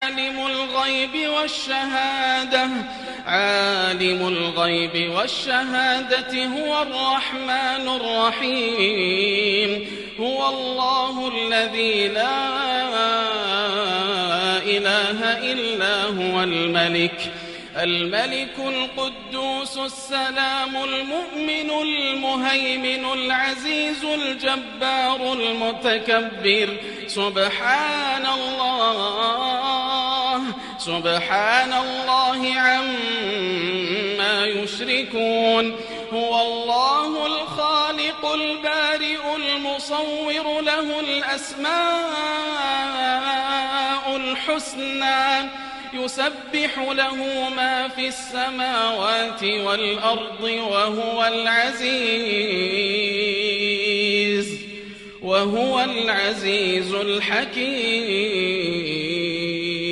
عالم الغيب والشهادة هو الرحمن الرحيم. هو الله الذي لا إله إلا هو الملك القدوس السلام المؤمن المهيمن العزيز الجبار المتكبر. سبحان الله عما يشركون. هو الله الخالق البارئ المصور له الأسماء الحسنى يسبح له ما في السماوات والأرض وهو العزيز الحكيم.